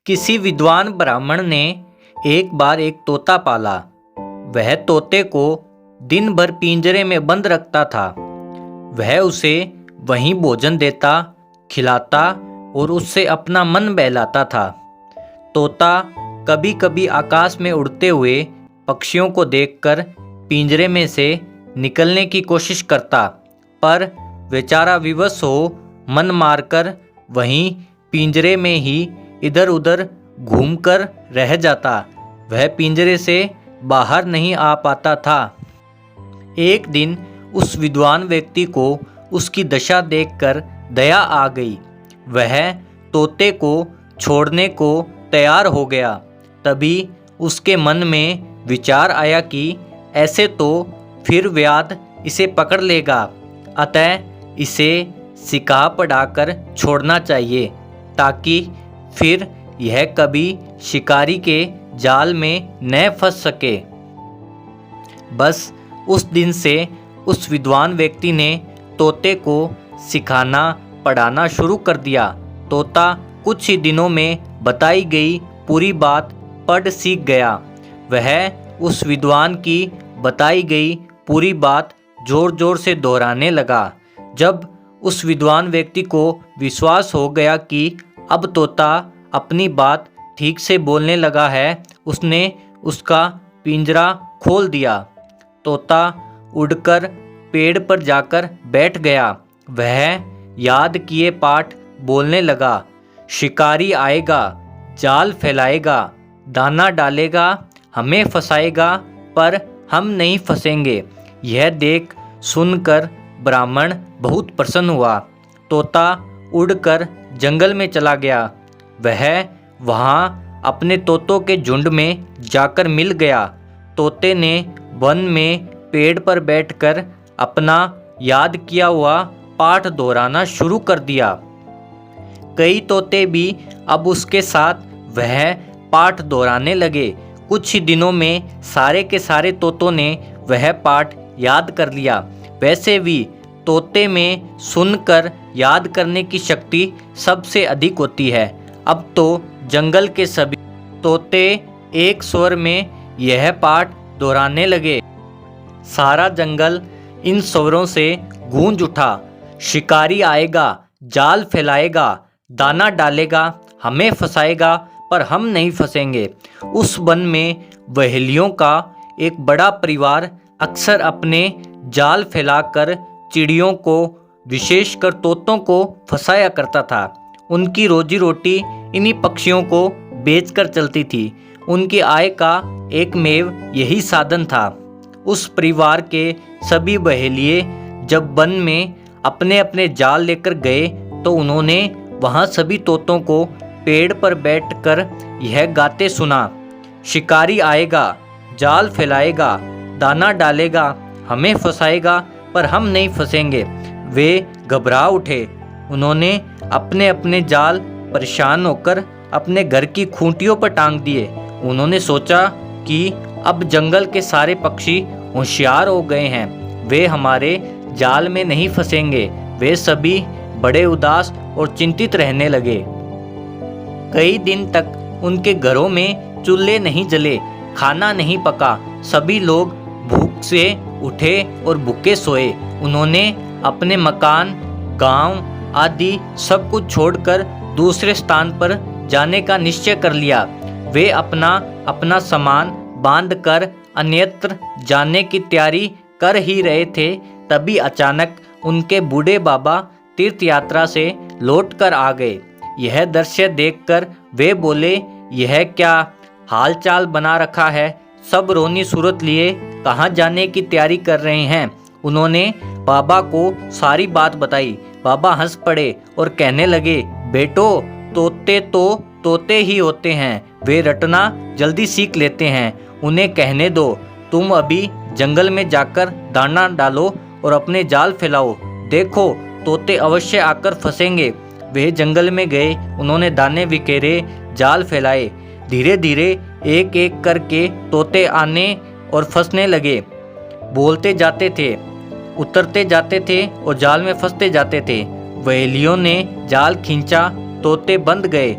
किसी विद्वान ब्राह्मण ने एक बार एक तोता पाला। वह तोते को दिन भर पिंजरे में बंद रखता था। वह उसे वहीं भोजन देता, खिलाता और उससे अपना मन बहलाता था। तोता कभी कभी आकाश में उड़ते हुए पक्षियों को देखकर पिंजरे में से निकलने की कोशिश करता, पर बेचारा विवश हो मन मारकर वहीं पिंजरे में ही इधर उधर घूमकर रह जाता। वह पिंजरे से बाहर नहीं आ पाता था। एक दिन उस विद्वान व्यक्ति को उसकी दशा देखकर दया आ गई। वह तोते को छोड़ने को तैयार हो गया। तभी उसके मन में विचार आया कि ऐसे तो फिर व्याध इसे पकड़ लेगा, अतः इसे सिकाह पढ़ाकर छोड़ना चाहिए ताकि फिर यह कभी शिकारी के जाल में न फंस सके। बस उस दिन से उस विद्वान व्यक्ति ने तोते को सिखाना पढ़ाना शुरू कर दिया। तोता कुछ ही दिनों में बताई गई पूरी बात पढ़ सीख गया। वह उस विद्वान की बताई गई पूरी बात जोर जोर से दोहराने लगा। जब उस विद्वान व्यक्ति को विश्वास हो गया कि अब तोता अपनी बात ठीक से बोलने लगा है, उसने उसका पिंजरा खोल दिया। तोता उड़कर पेड़ पर जाकर बैठ गया। वह याद किए पाठ बोलने लगा। शिकारी आएगा, जाल फैलाएगा, दाना डालेगा, हमें फंसाएगा, पर हम नहीं फंसेंगे। यह देख सुनकर ब्राह्मण बहुत प्रसन्न हुआ। तोता उड़कर जंगल में चला गया। वह वहाँ अपने तोतों के झुंड में जाकर मिल गया। तोते ने वन में पेड़ पर बैठकर अपना याद किया हुआ पाठ दोहराना शुरू कर दिया। कई तोते भी अब उसके साथ वह पाठ दोहराने लगे। कुछ ही दिनों में सारे के सारे तोतों ने वह पाठ याद कर लिया। वैसे भी तोते में सुनकर याद करने की शक्ति सबसे अधिक होती है। अब तो जंगल के सभी तोते एक स्वर में यह पाठ दोहराने लगे। सारा जंगल इन स्वरों से गूंज उठा। शिकारी आएगा, जाल फैलाएगा, दाना डालेगा, हमें फंसाएगा, पर हम नहीं फंसेंगे। उस वन में बहेलियों का एक बड़ा परिवार अक्सर अपने जाल फैलाकर चिड़ियों को, विशेषकर तोतों को फंसाया करता था। उनकी रोजी रोटी इन्हीं पक्षियों को बेचकर चलती थी। उनकी आय का एकमेव यही साधन था। उस परिवार के सभी बहेलिए जब वन में अपने अपने जाल लेकर गए तो उन्होंने वहाँ सभी तोतों को पेड़ पर बैठकर यह गाते सुना। शिकारी आएगा, जाल फैलाएगा, दाना डालेगा, हमें फंसाएगा, पर हम नहीं फंसेंगे। वे घबरा उठे। उन्होंने अपने अपने जाल परेशान होकर अपने घर की खूंटियों पर टांग दिए। उन्होंने सोचा कि अब जंगल के सारे पक्षी होशियार हो गए हैं, वे हमारे जाल में नहीं फंसेंगे। वे सभी बड़े उदास और चिंतित रहने लगे। कई दिन तक उनके घरों में चूल्हे नहीं जले, खाना नहीं पका। सभी लोग भूख से उठे और भूखे सोए। उन्होंने अपने मकान, गांव आदि सब कुछ छोड़कर दूसरे स्थान पर जाने का निश्चय कर लिया। वे अपना अपना सामान बांधकर अन्यत्र जाने की तैयारी कर ही रहे थे। तभी अचानक उनके बूढ़े बाबा तीर्थ यात्रा से लौटकर आ गए। यह दृश्य देखकर वे बोले, यह क्या हालचाल बना रखा है? सब रोनी सूरत लिए कहाँ जाने की तैयारी कर रहे हैं? उन्होंने बाबा को सारी बात बताई। बाबा हंस पड़े और कहने लगे, बेटो, तोते तो तोते ही होते हैं, वे रटना जल्दी सीख लेते हैं। उन्हें कहने दो, तुम अभी जंगल में जाकर दाना डालो और अपने जाल फैलाओ, देखो तोते अवश्य आकर फंसेंगे। वे जंगल में गए। उन्होंने दाने बिखेरे, जाल फैलाए। धीरे धीरे एक एक करके तोते आने और फंसने लगे। बोलते जाते थे, उतरते जाते थे और जाल में फंसते जाते थे। बहेलियों ने जाल खींचा, तोते बंध गए।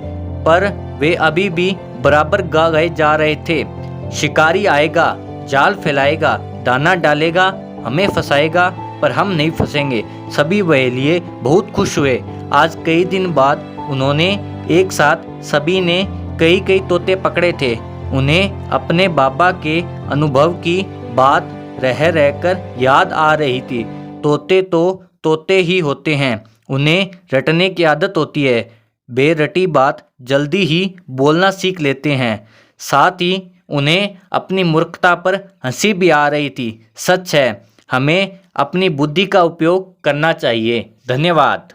पर वे अभी भी बराबर गा गए जा रहे थे। शिकारी आएगा, जाल फैलाएगा, दाना डालेगा, हमें फंसाएगा, पर हम नहीं फंसेंगे। सभी बहेलिये बहुत खुश हुए। आज कई दिन बाद उन्होंने एक साथ सभी ने कई कई तोते पकड़े थे। उन्हें अपने बाबा के अनुभव की बात रह रहकर याद आ रही थी। तोते तो तोते ही होते हैं, उन्हें रटने की आदत होती है। बेरटी बात जल्दी ही बोलना सीख लेते हैं। साथ ही उन्हें अपनी मूर्खता पर हंसी भी आ रही थी। सच है, हमें अपनी बुद्धि का उपयोग करना चाहिए। धन्यवाद।